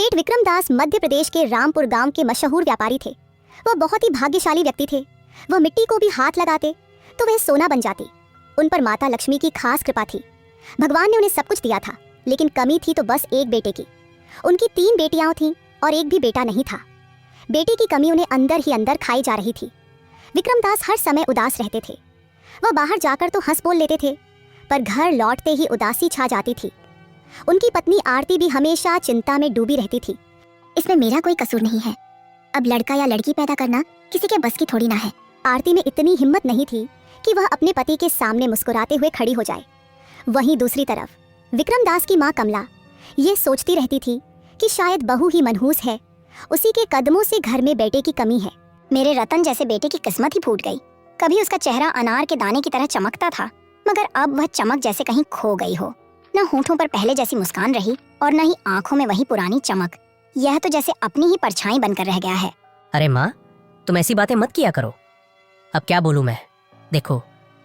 सेठ विक्रमदास मध्य प्रदेश के रामपुर गांव के मशहूर व्यापारी थे। वह बहुत ही भाग्यशाली व्यक्ति थे। वह मिट्टी को भी हाथ लगाते तो वह सोना बन जाती। उन पर माता लक्ष्मी की खास कृपा थी। भगवान ने उन्हें सब कुछ दिया था, लेकिन कमी थी तो बस एक बेटे की। उनकी 3 बेटियां थीं और एक भी बेटा नहीं था। बेटे की कमी उन्हें अंदर ही अंदर खाई जा रही थी। विक्रमदास हर समय उदास रहते थे। वह बाहर जाकर तो हंस बोल लेते थे, पर घर लौटते ही उदासी छा जाती थी। उनकी पत्नी आरती भी हमेशा चिंता में डूबी रहती थी। इसमें मेरा कोई कसूर नहीं है। अब लड़का या लड़की पैदा करना किसी के बस की थोड़ी ना है। आरती में इतनी हिम्मत नहीं थी कि वह अपने पति के सामने मुस्कुराते हुए खड़ी हो जाए। वहीं दूसरी तरफ विक्रमदास की माँ कमला ये सोचती रहती थी कि शायद बहू ही मनहूस है, उसी के कदमों से घर में बेटे की कमी है। मेरे रतन जैसे बेटे की किस्मत ही फूट गई। कभी उसका चेहरा अनार के दाने की तरह चमकता था, मगर अब वह चमक जैसे कहीं खो गई हो। न होठों पर पहले जैसी मुस्कान रही और न ही आंखों में वही पुरानी चमक। यह तो जैसे अपनी ही परछाई बनकर रह गया है। अरे माँ, तुम ऐसी बातें मत किया करो। अब क्या बोलूं मैं। देखो,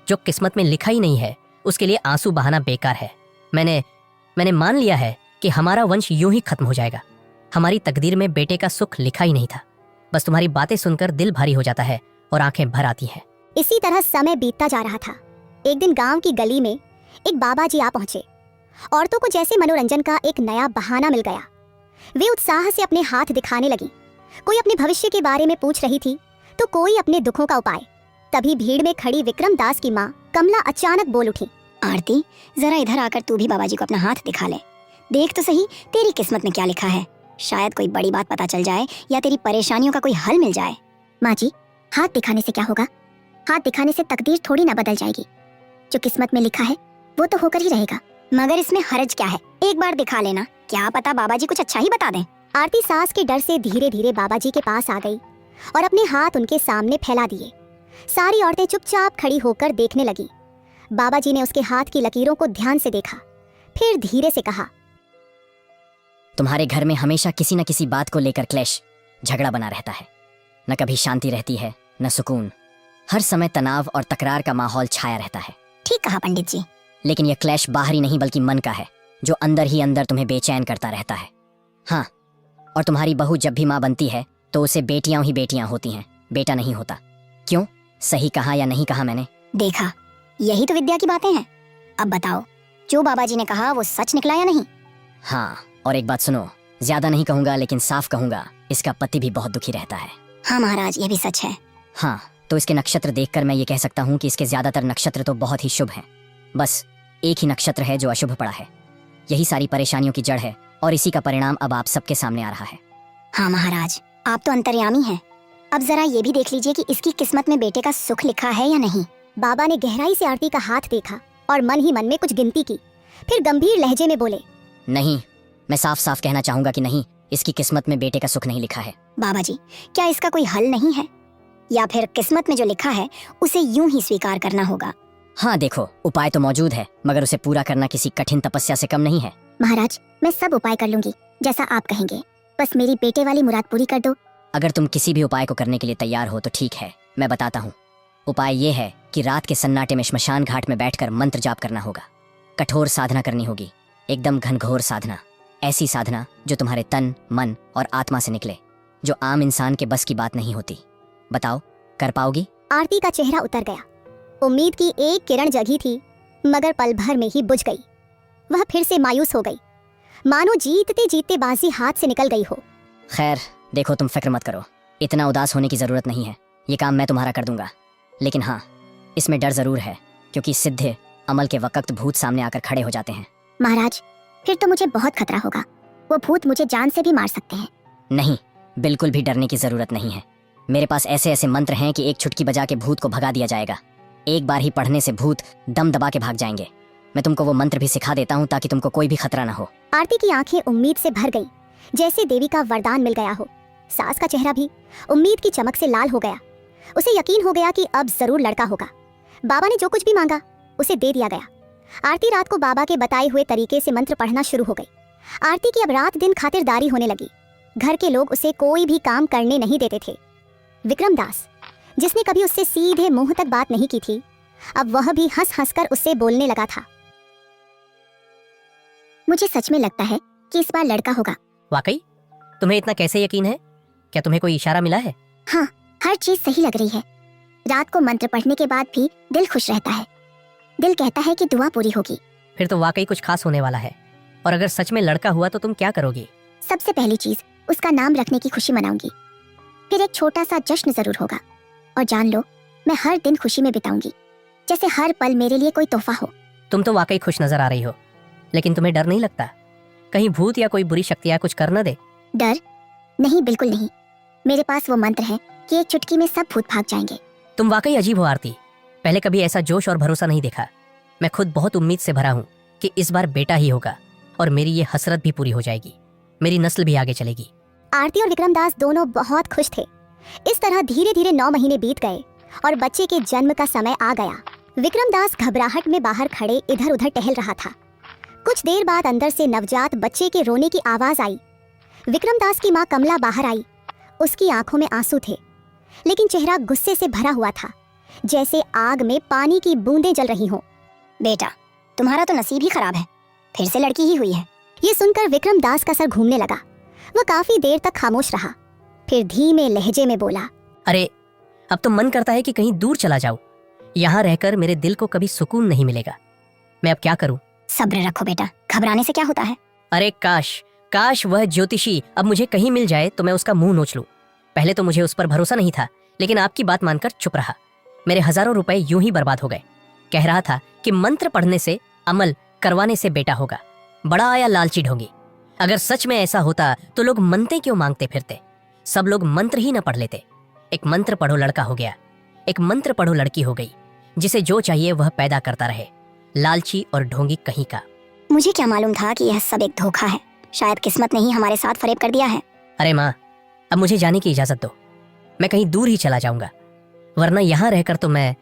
जो किस्मत में लिखा ही नहीं है उसके लिए आंसू बहाना बेकार है। मैंने मान लिया है कि हमारा वंश यूं ही खत्म हो जाएगा। हमारी तकदीर में बेटे का सुख लिखा ही नहीं था। बस तुम्हारी बातें सुनकर दिल भारी हो जाता है और आंखें भर आती हैं। इसी तरह समय बीतता जा रहा था। एक दिन गांव की गली में एक बाबा जी आ पहुंचे। औरतों को जैसे मनोरंजन का एक नया बहाना मिल गया। वे उत्साह से अपने हाथ दिखाने लगी। कोई अपने भविष्य के बारे में पूछ रही थी तो कोई अपने दुखों का उपाय। तभी भीड़ में खड़ी विक्रमदास की माँ कमला अचानक बोल उठी, आरती, जरा इधर आकर तू भी बाबा जी को अपना हाथ दिखा ले। देख तो सही तेरी किस्मत में क्या लिखा है। शायद कोई बड़ी बात पता चल जाए या तेरी परेशानियों का कोई हल मिल जाए। माँ जी, हाथ दिखाने से क्या होगा? हाथ दिखाने से तकदीर थोड़ी ना बदल जाएगी। जो किस्मत में लिखा है वो तो होकर ही रहेगा। मगर इसमें हर्ज क्या है? एक बार दिखा लेना, क्या पता बाबा जी कुछ अच्छा ही बता दें। आरती सास के डर से धीरे धीरे बाबा जी के पास आ गई और अपने हाथ उनके सामने फैला दिए। सारी औरतें चुपचाप खड़ी होकर देखने लगी। बाबा जी ने उसके हाथ की लकीरों को ध्यान से देखा, फिर धीरे से कहा, तुम्हारे घर में हमेशा किसी न किसी बात को लेकर क्लेश, झगड़ा बना रहता है। न कभी शांति रहती है न सुकून। हर समय तनाव और तकरार का माहौल छाया रहता है। ठीक कहा पंडित जी। लेकिन यह क्लेश बाहरी नहीं बल्कि मन का है, जो अंदर ही अंदर तुम्हें बेचैन करता रहता है। हाँ, और तुम्हारी बहू जब भी माँ बनती है तो उसे बेटियां ही बेटियां होती हैं, बेटा नहीं होता। क्यों? सही कहा या नहीं कहा मैंने? देखा, यही तो विद्या की बातें हैं। अब बताओ, जो बाबा जी ने कहा वो सच निकला या नहीं? हाँ, और एक बात सुनो, ज्यादा नहीं कहूंगा लेकिन साफ कहूंगा, इसका पति भी बहुत दुखी रहता है। हाँ महाराज, ये भी सच है। हाँ, तो इसके नक्षत्र देखकर मैं ये कह सकता हूँ कि इसके ज्यादातर नक्षत्र तो बहुत ही शुभ हैं। बस एक ही नक्षत्र है जो अशुभ पड़ा है। यही सारी परेशानियों की जड़ है और इसी का परिणाम अब आप सबके सामने आ रहा है। हाँ महाराज, आप तो अंतर्यामी हैं। अब जरा ये भी देख लीजिए कि इसकी किस्मत में बेटे का सुख लिखा है या नहीं। बाबा ने गहराई से आरती का हाथ देखा और मन ही मन में कुछ गिनती की, फिर गंभीर लहजे में बोले, नहीं, मैं साफ साफ कहना चाहूंगा कि नहीं, इसकी किस्मत में बेटे का सुख नहीं लिखा है। बाबा जी, क्या इसका कोई हल नहीं है? या फिर किस्मत में जो लिखा है उसे यूं ही स्वीकार करना होगा? हाँ देखो, उपाय तो मौजूद है, मगर उसे पूरा करना किसी कठिन तपस्या से कम नहीं है। महाराज, मैं सब उपाय कर लूंगी जैसा आप कहेंगे, बस मेरी बेटे वाली मुराद पूरी कर दो। अगर तुम किसी भी उपाय को करने के लिए तैयार हो तो ठीक है, मैं बताता हूँ। उपाय ये है कि रात के सन्नाटे में श्मशान घाट में बैठकर मंत्र जाप करना होगा। कठोर साधना करनी होगी, एकदम घनघोर साधना। ऐसी साधना जो तुम्हारे तन, मन और आत्मा से निकले, जो आम इंसान के बस की बात नहीं होती। बताओ, कर पाओगी? आरती का चेहरा उतर गया। उम्मीद की एक किरण जगी थी, मगर पल भर में ही बुझ गई। वह फिर से मायूस हो गई, मानो जीतते जीतते बाजी हाथ से निकल गई हो। खैर देखो, तुम फिक्र मत करो, इतना उदास होने की जरूरत नहीं है। ये काम मैं तुम्हारा कर दूंगा। लेकिन हाँ, इसमें डर जरूर है, क्योंकि सिद्ध अमल के वक्त भूत सामने आकर खड़े हो जाते हैं। महाराज, फिर तो मुझे बहुत खतरा होगा। वो भूत मुझे जान से भी मार सकते हैं। नहीं, बिल्कुल भी डरने की जरूरत नहीं है। मेरे पास ऐसे ऐसे मंत्र हैं कि एक चुटकी बजा के भूत को भगा दिया जाएगा। एक बार ही पढ़ने से भूत दम दबा के भाग जाएंगे। मैं तुमको वो मंत्र भी सिखा देता हूँ ताकि तुमको कोई भी खतरा ना हो। आरती की आंखें उम्मीद से भर गई, जैसे देवी का वरदान मिल गया हो। सास का चेहरा भी उम्मीद की चमक से लाल हो गया। उसे यकीन हो गया कि अब जरूर लड़का होगा। बाबा ने जो कुछ भी मांगा उसे दे दिया गया। आरती रात को बाबा के बताए हुए तरीके से मंत्र पढ़ना शुरू हो गई। आरती की अब रात दिन खातिरदारी होने लगी। घर के लोग उसे कोई भी काम करने नहीं देते थे। विक्रमदास, जिसने कभी उससे सीधे मुंह तक बात नहीं की थी, अब वह भी हंस हंस कर उससे बोलने लगा था। मुझे सच में लगता है कि इस बार लड़का होगा। वाकई? तुम्हें इतना कैसे यकीन है? क्या तुम्हें कोई इशारा मिला है? हाँ, हर चीज सही लग रही है। रात को मंत्र पढ़ने के बाद भी दिल खुश रहता है। दिल कहता है कि दुआ पूरी होगी। फिर तो वाकई कुछ खास होने वाला है। और अगर सच में लड़का हुआ तो तुम क्या करोगी? सबसे पहली चीज उसका नाम रखने की खुशी मनाऊंगी। फिर एक छोटा सा जश्न जरूर होगा। और जान लो, मैं हर दिन खुशी में बिताऊंगी, जैसे हर पल मेरे लिए कोई तोहफा हो। तुम तो वाकई खुश नजर आ रही हो, लेकिन तुम्हें डर नहीं लगता कहीं भूत या कोई बुरी शक्तियां कुछ कर न दे? डर? नहीं, बिल्कुल नहीं। मेरे पास वो मंत्र है कि एक चुटकी में सब भूत भाग जाएंगे। तुम वाकई अजीब हो आरती। पहले कभी ऐसा जोश और भरोसा नहीं देखा। मैं खुद बहुत उम्मीद से भरा हूँ कि इस बार बेटा ही होगा और मेरी ये हसरत भी पूरी हो जाएगी, मेरी नस्ल भी आगे चलेगी। आरती और विक्रम दास दोनों बहुत खुश थे। इस तरह धीरे धीरे 9 महीने बीत गए और बच्चे के जन्म का समय आ गया। विक्रम दास घबराहट में बाहर खड़े इधर उधर टहल रहा था। कुछ देर बाद अंदर से नवजात बच्चे के रोने की आवाज आई। विक्रम दास की माँ कमला बाहर आई। उसकी आंखों में आंसू थे, लेकिन चेहरा गुस्से से भरा हुआ था, जैसे आग में पानी की बूंदें जल रही हों। बेटा, तुम्हारा तो नसीब ही खराब है, फिर से लड़की ही हुई है। ये सुनकर विक्रम दास का सर घूमने लगा। वह काफी देर तक खामोश रहा, फिर धीमे लहजे में बोला, अरे अब तो मन करता है कि कहीं दूर चला जाऊं। यहाँ रहकर मेरे दिल को कभी सुकून नहीं मिलेगा। मैं अब क्या करूं? सब्र रखो बेटा, घबराने से क्या होता है। अरे काश वह ज्योतिषी अब मुझे कहीं मिल जाए तो मैं उसका मुंह नोच लूं। पहले तो मुझे उस पर भरोसा नहीं था, लेकिन आपकी बात मानकर चुप रहा। मेरे हजारों रुपए यूं ही बर्बाद हो गए। कह रहा था कि मंत्र पढ़ने से, अमल करवाने से बेटा होगा। बड़ा आया लालची ढोंगी। अगर सच में ऐसा होता तो लोग मनते क्यों मांगते फिरते? सब लोग मंत्र ही न पढ़ लेते। एक मंत्र पढ़ो लड़का हो गया, एक मंत्र पढ़ो लड़की हो गई, जिसे जो चाहिए वह पैदा करता रहे। लालची और ढोंगी कहीं का। मुझे क्या मालूम था कि यह सब एक धोखा है। शायद किस्मत ने ही हमारे साथ फरेब कर दिया है। अरे माँ, अब मुझे जाने की इजाजत दो। मैं कहीं दूर ही चला जाऊंगा, वरना यहाँ रहकर तो मैं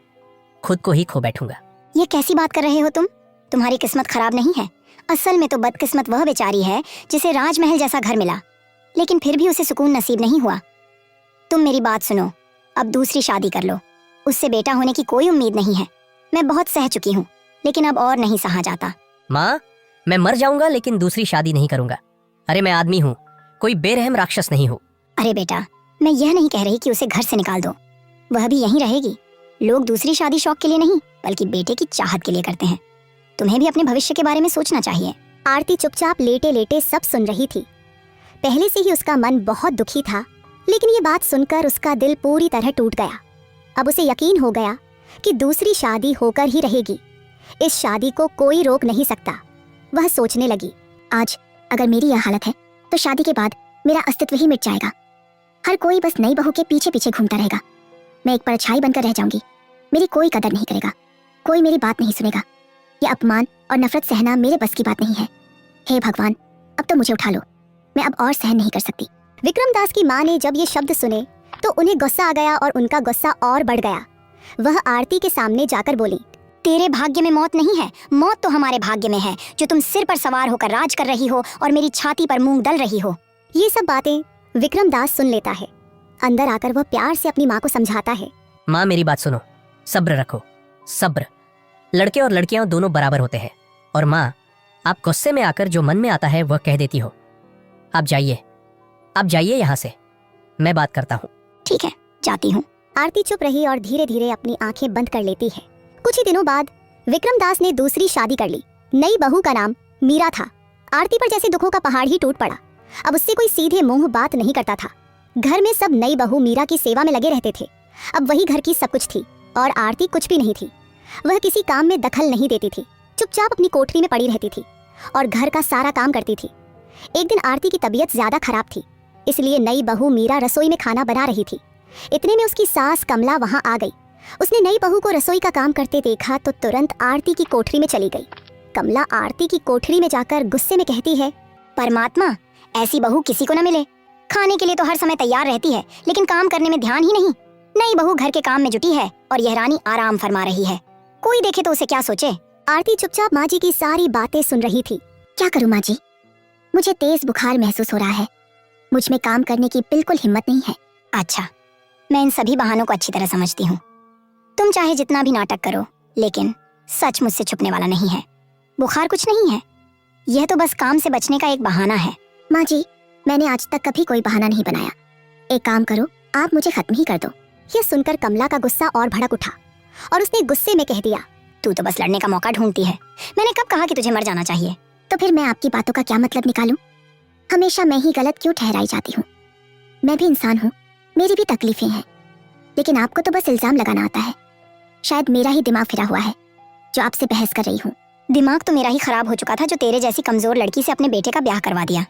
खुद को ही खो बैठूंगा। ये कैसी बात कर रहे हो तुम? तुम्हारी किस्मत खराब नहीं है। असल में तो बदकिस्मत वह बेचारी है जिसे राजमहल जैसा घर मिला, लेकिन फिर भी उसे सुकून नसीब नहीं हुआ। तुम मेरी बात सुनो, अब दूसरी शादी कर लो। उससे बेटा होने की कोई उम्मीद नहीं है। मैं बहुत सह चुकी हूँ, लेकिन अब और नहीं सहा जाता। माँ, मैं मर जाऊंगा लेकिन दूसरी शादी नहीं करूंगा। अरे मैं आदमी हूँ, कोई बेरहम राक्षस नहीं हूँ। अरे बेटा, मैं यह नहीं कह रही कि उसे घर से निकाल दो। वह भी यहीं रहेगी। लोग दूसरी शादी शौक के लिए नहीं, बल्कि बेटे की चाहत के लिए करते हैं। तुम्हें भी अपने भविष्य के बारे में सोचना चाहिए। आरती चुपचाप लेटे लेटे सब सुन रही थी। पहले से ही उसका मन बहुत दुखी था, लेकिन ये बात सुनकर उसका दिल पूरी तरह टूट गया। अब उसे यकीन हो गया कि दूसरी शादी होकर ही रहेगी। इस शादी को कोई रोक नहीं सकता। वह सोचने लगी, आज अगर मेरी यह हालत है तो शादी के बाद मेरा अस्तित्व ही मिट जाएगा। हर कोई बस नई बहू के पीछे पीछे घूमता रहेगा। मैं एक परछाई बनकर रह जाऊंगी। मेरी कोई कदर नहीं करेगा, कोई मेरी बात नहीं सुनेगा। यह अपमान और नफरत सहना मेरे बस की बात नहीं है। हे भगवान, अब तो मुझे उठा लो। मैं अब और सहन नहीं कर सकती। विक्रम दास की माँ ने जब ये शब्द सुने तो उन्हें गुस्सा आ गया और उनका गुस्सा और बढ़ गया। वह आरती के सामने जाकर बोली, तेरे भाग्य में मौत नहीं है, मौत तो हमारे भाग्य में है, जो तुम सिर पर सवार होकर राज कर रही हो और मेरी छाती पर मूंग दल रही हो। ये सब बातें विक्रम दास सुन लेता है। अंदर आकर वह प्यार से अपनी माँ को समझाता है। माँ, मेरी बात सुनो, सब्र रखो, सब्र। लड़के और लड़कियां दोनों बराबर होते हैं। और माँ, आप गुस्से में आकर जो मन में आता है वह कह देती हो। आप जाइए यहाँ से, मैं बात करता हूँ। ठीक है, जाती हूँ। आरती चुप रही और धीरे धीरे अपनी आंखें बंद कर लेती है। कुछ ही दिनों बाद विक्रम दास ने दूसरी शादी कर ली। नई बहू का नाम मीरा था। आरती पर जैसे दुखों का पहाड़ ही टूट पड़ा। अब उससे कोई सीधे मुंह बात नहीं करता था। घर में सब नई बहू मीरा की सेवा में लगे रहते थे। अब वही घर की सब कुछ थी और आरती कुछ भी नहीं थी। वह किसी काम में दखल नहीं देती थी, चुपचाप अपनी कोठरी में पड़ी रहती थी और घर का सारा काम करती थी। एक दिन आरती की तबीयत ज्यादा खराब थी, इसलिए नई बहू मीरा रसोई में खाना बना रही थी। इतने में उसकी सास कमला वहां आ गई। उसने नई बहू को रसोई का काम करते देखा तो तुरंत आरती की कोठरी में चली गई। कमला आरती की कोठरी में जाकर गुस्से में कहती है, परमात्मा, ऐसी बहू किसी को न मिले। खाने के लिए तो हर समय तैयार रहती है, लेकिन काम करने में ध्यान ही नहीं। नई बहू घर के काम में जुटी है और यह रानी आराम फरमा रही है। कोई देखे तो उसे क्या सोचे। आरती चुपचाप माँ जी की सारी बातें सुन रही थी। क्या करूँ माँ जी, मुझे तेज बुखार महसूस हो रहा है। मुझ में काम करने की बिल्कुल हिम्मत नहीं है। अच्छा, मैं इन सभी बहानों को अच्छी तरह समझती हूँ। तुम चाहे जितना भी नाटक करो, लेकिन सच मुझसे छुपने वाला नहीं है। बुखार कुछ नहीं है, यह तो बस काम से बचने का एक बहाना है। माँ जी, मैंने आज तक कभी कोई बहाना नहीं बनाया। एक काम करो, आप मुझे खत्म ही कर दो। यह सुनकर कमला का गुस्सा और भड़क उठा और उसने गुस्से में कह दिया, तू तो बस लड़ने का मौका ढूंढती है। मैंने कब कहा कि तुझे मर जाना चाहिए? तो फिर मैं आपकी बातों का क्या मतलब निकालूं? हमेशा मैं ही गलत क्यों ठहराई जाती हूँ? मैं भी इंसान हूँ, मेरी भी तकलीफें हैं, लेकिन आपको तो बस इल्जाम लगाना आता है। शायद मेरा ही दिमाग फिरा हुआ है जो आपसे बहस कर रही हूँ। दिमाग तो मेरा ही खराब हो चुका था जो तेरे जैसी कमजोर लड़की से अपने बेटे का ब्याह करवा दिया।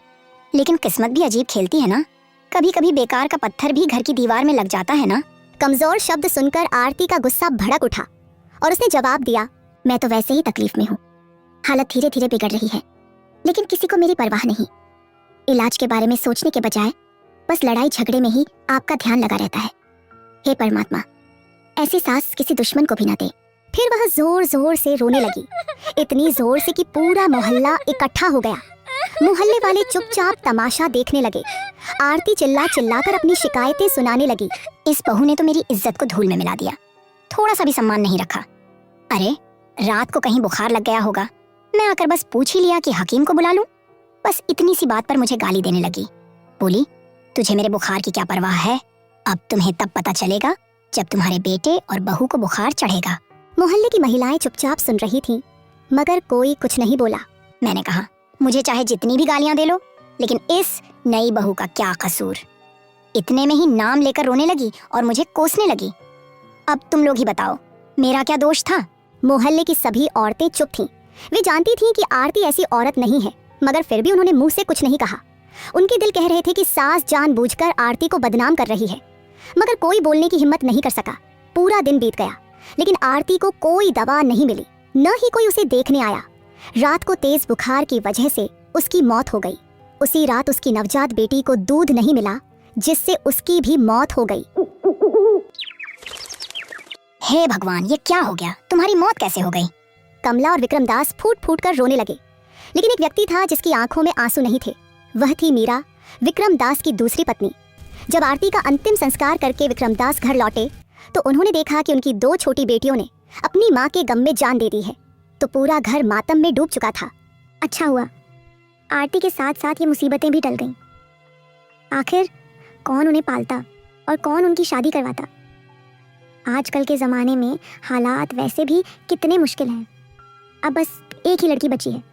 लेकिन किस्मत भी अजीब खेलती है ना, कभी कभी बेकार का पत्थर भी घर की दीवार में लग जाता है ना। कमजोर शब्द सुनकर आरती का गुस्सा भड़क उठा और उसने जवाब दिया, मैं तो वैसे ही तकलीफ में हूँ। हालत धीरे धीरे बिगड़ रही है, लेकिन किसी को मेरी परवाह नहीं। इलाज के बारे में सोचने के बजाय बस लड़ाई झगड़े में ही आपका ध्यान लगा रहता है। हे परमात्मा, ऐसी सास किसी दुश्मन को भी ना दे। फिर वह जोर जोर से रोने लगी, इतनी जोर से कि पूरा मोहल्ला इकट्ठा हो गया। मोहल्ले वाले चुपचाप तमाशा देखने लगे। आरती चिल्ला चिल्लाकर अपनी शिकायतें सुनाने लगी। इस बहू ने तो मेरी इज्जत को धूल में मिला दिया, थोड़ा सा भी सम्मान नहीं रखा। अरे रात को कहीं बुखार लग गया होगा, मैं आकर बस पूछ ही लिया कि हकीम को बुला लूं। बस इतनी सी बात पर मुझे गाली देने लगी। बोली, तुझे मेरे बुखार की क्या परवाह है? अब तुम्हें तब पता चलेगा जब तुम्हारे बेटे और बहू को बुखार चढ़ेगा। मोहल्ले की महिलाएं चुपचाप सुन रही थीं, मगर कोई कुछ नहीं बोला। मैंने कहा, मुझे चाहे जितनी भी गालियां दे लो, लेकिन इस नई बहू का क्या कसूर? इतने में ही नाम लेकर रोने लगी और मुझे कोसने लगी। अब तुम लोग ही बताओ, मेरा क्या दोष था? मोहल्ले की सभी औरतें चुप थीं। वे जानती थीं कि आरती ऐसी औरत नहीं है, मगर फिर भी उन्होंने मुंह से कुछ नहीं कहा। उनके दिल कह रहे थे कि सास जानबूझकर आरती को बदनाम कर रही है, मगर कोई बोलने की हिम्मत नहीं कर सका। पूरा दिन बीत गया, लेकिन आरती को कोई दवा नहीं मिली, न ही कोई उसे देखने आया। रात को तेज बुखार की वजह से उसकी मौत हो गई। उसी रात उसकी नवजात बेटी को दूध नहीं मिला, जिससे उसकी भी मौत हो गई। हे भगवान, ये क्या हो गया? तुम्हारी मौत कैसे हो गई? कमला और विक्रमदास फूट फूट कर रोने लगे, लेकिन एक व्यक्ति था जिसकी आंखों में आंसू नहीं थे। वह थी मीरा, विक्रमदास की दूसरी पत्नी। जब आरती का अंतिम संस्कार करके विक्रमदास घर लौटे तो उन्होंने देखा कि उनकी 2 छोटी बेटियों ने अपनी माँ के गम में जान दे दी है, तो पूरा घर मातम में डूब चुका था। अच्छा हुआ, आरती के साथ साथ ये मुसीबतें भी टल गईं। आखिर कौन उन्हें पालता और कौन उनकी शादी करवाता? आजकल के ज़माने में हालात वैसे भी कितने मुश्किल हैं। अब बस एक ही लड़की बची है,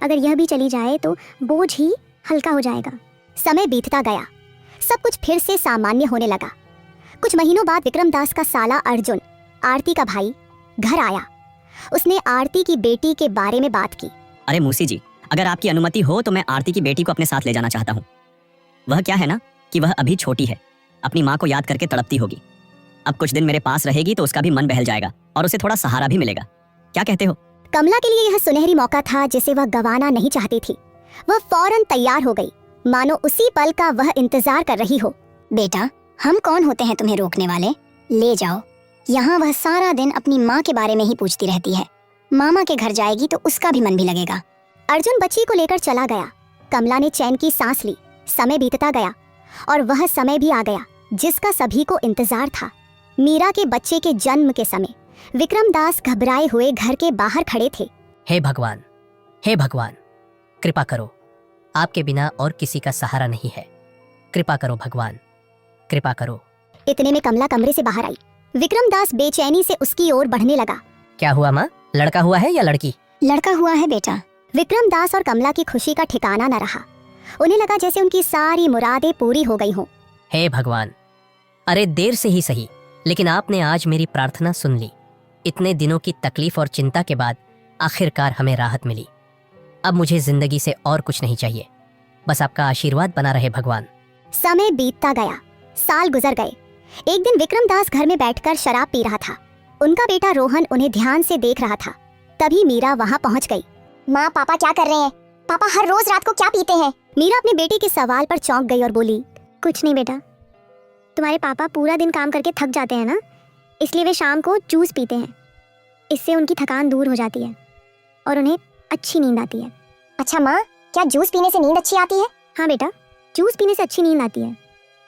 अगर यह भी चली जाए तो बोझ ही हल्का हो जाएगा। समय बीतता गया, सब कुछ फिर से सामान्य होने लगा। कुछ महीनों बाद विक्रमदास का साला अर्जुन, आरती का भाई, घर आया। उसने आरती की बेटी के बारे में बात की। अरे मौसी जी, अगर आपकी अनुमति हो तो मैं आरती की बेटी को अपने साथ ले जाना चाहता हूँ। वह क्या है ना कि वह अभी छोटी है, अपनी माँ को याद करके तड़पती होगी। अब कुछ दिन मेरे पास रहेगी तो उसका भी मन बहल जाएगा और उसे थोड़ा सहारा भी मिलेगा। क्या कहते हो? कमला के लिए यह सुनहरी मौका था जिसे वह गंवाना नहीं चाहती थी। वह फौरन तैयार हो गई, मानो उसी पल का वह इंतजार कर रही हो। बेटा, हम कौन होते हैं तुम्हें रोकने वाले? ले जाओ। यहाँ वह सारा दिन अपनी माँ के बारे में ही पूछती रहती है। मामा के घर जाएगी तो उसका भी मन भी लगेगा। अर्जुन बच्ची को लेकर चला गया। कमला ने चैन की सांस ली। समय बीतता गया और वह समय भी आ गया जिसका सभी को इंतजार था। मीरा के बच्चे के जन्म के समय विक्रमदास घबराए हुए घर के बाहर खड़े थे। हे भगवान, हे भगवान, कृपा करो, आपके बिना और किसी का सहारा नहीं है। कृपा करो भगवान, कृपा करो। इतने में कमला कमरे से बाहर आई। विक्रमदास बेचैनी से उसकी ओर बढ़ने लगा। क्या हुआ माँ, लड़का हुआ है या लड़की? लड़का हुआ है बेटा। विक्रमदास और कमला की खुशी का ठिकाना न रहा। उन्हें लगा जैसे उनकी सारी मुरादें पूरी हो गई हों। हे भगवान, अरे देर से ही सही, लेकिन आपने आज मेरी प्रार्थना सुन ली। इतने दिनों की तकलीफ और चिंता के बाद आखिरकार हमें राहत मिली। अब मुझे जिंदगी से और कुछ नहीं चाहिए, बस आपका आशीर्वाद बना रहे भगवान। समय बीतता गया, साल गुजर गए। एक दिन विक्रमदास घर में बैठकर शराब पी रहा था। उनका बेटा रोहन उन्हें ध्यान से देख रहा था। तभी मीरा वहां पहुंच गई। माँ, पापा क्या कर रहे हैं? पापा हर रोज रात को क्या पीते हैं? मीरा अपने बेटे के सवाल पर चौंक गई और बोली, कुछ नहीं बेटा, तुम्हारे पापा पूरा दिन काम करके थक जाते हैं ना, इसलिए वे शाम को जूस पीते हैं। इससे उनकी थकान दूर हो जाती है और उन्हें अच्छी नींद आती है। अच्छा माँ, क्या जूस पीने से नींद अच्छी आती है? हाँ बेटा, जूस पीने से अच्छी नींद आती है।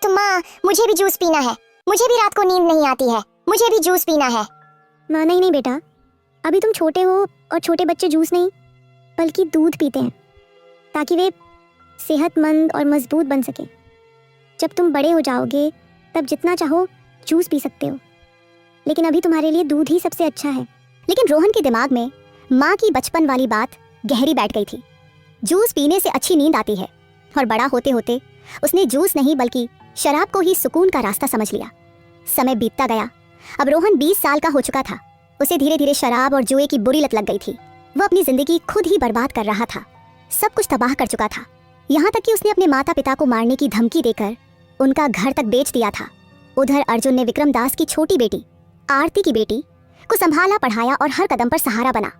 तो माँ, मुझे भी जूस पीना है। मुझे भी रात को नींद नहीं आती है, मुझे भी जूस पीना है। माँ, नहीं नहीं बेटा, अभी तुम छोटे हो और छोटे बच्चे जूस नहीं बल्कि दूध पीते हैं ताकि वे सेहतमंद और मजबूत बन सके। जब तुम बड़े हो जाओगे तब जितना चाहो जूस पी सकते हो, लेकिन अभी तुम्हारे लिए दूध ही सबसे अच्छा है। लेकिन रोहन के दिमाग में माँ की बचपन वाली बात गहरी बैठ गई थी। जूस पीने से अच्छी नींद आती है, और बड़ा होते होते उसने जूस नहीं बल्कि शराब को ही सुकून का रास्ता समझ लिया। समय बीतता गया। अब रोहन 20 साल का हो चुका था। उसे धीरे धीरे शराब और जुए की बुरी लत लग गई थी। वह अपनी जिंदगी खुद ही बर्बाद कर रहा था, सब कुछ तबाह कर चुका था। यहाँ तक कि उसने अपने माता पिता को मारने की धमकी देकर उनका घर तक बेच दिया था। उधर अर्जुन ने विक्रम दास की छोटी बेटी आरती की बेटी को संभाला, पढ़ाया और हर कदम पर सहारा बना।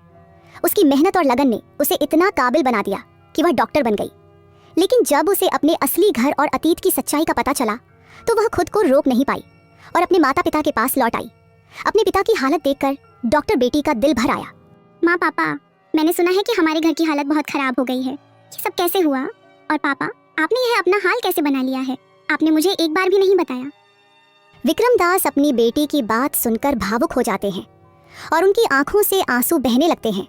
उसकी मेहनत और लगन ने उसे इतना काबिल बना दिया कि वह डॉक्टर बन गई। लेकिन जब उसे अपने असली घर और अतीत की सच्चाई का पता चला तो वह खुद को रोक नहीं पाई और अपने माता पिता के पास लौट आई। अपने पिता की हालत देखकर डॉक्टर बेटी का दिल भर आया। माँ पापा, मैंने सुना है कि हमारे घर की हालत बहुत खराब हो गई है। ये सब कैसे हुआ? और पापा, आपने यह अपना हाल कैसे बना लिया है? आपने मुझे एक बार भी नहीं बताया। विक्रम दास अपनी बेटी की बात सुनकर भावुक हो जाते हैं और उनकी आंखों से आंसू बहने लगते हैं।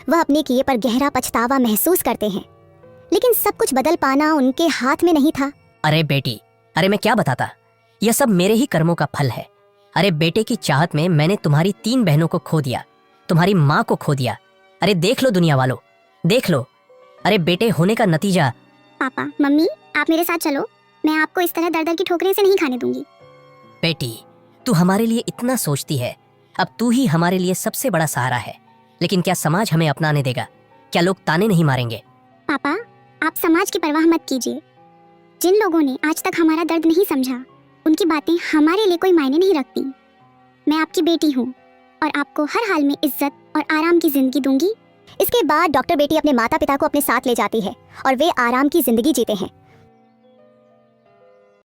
वह अपने किए पर गहरा पछतावा महसूस करते हैं, लेकिन सब कुछ बदल पाना उनके हाथ में नहीं था। अरे बेटी, अरे मैं क्या बताता, यह सब मेरे ही कर्मों का फल है। अरे बेटे की चाहत में मैंने तुम्हारी 3 बहनों को खो दिया, तुम्हारी माँ को खो दिया। अरे देख लो दुनिया वालों, देख लो। अरे बेटे होने का नतीजा। पापा, मम्मी, आप मेरे साथ चलो। मैं आपको इस तरह दर दर की ठोकरें से नहीं खाने दूंगी। बेटी, तू हमारे लिए इतना सोचती है, अब तू ही हमारे लिए सबसे बड़ा सहारा है। लेकिन क्या समाज हमें अपनाने देगा? क्या लोग ताने नहीं मारेंगे? पापा, आप समाज की परवाह मत कीजिए। जिन लोगों ने आज तक हमारा दर्द नहीं समझा, उनकी बातें हमारे लिए कोई मायने नहीं रखती। मैं आपकी बेटी हूँ और आपको हर हाल में इज्जत और आराम की जिंदगी दूंगी। इसके बाद डॉक्टर बेटी अपने माता पिता को अपने साथ ले जाती है और वे आराम की जिंदगी जीते हैं।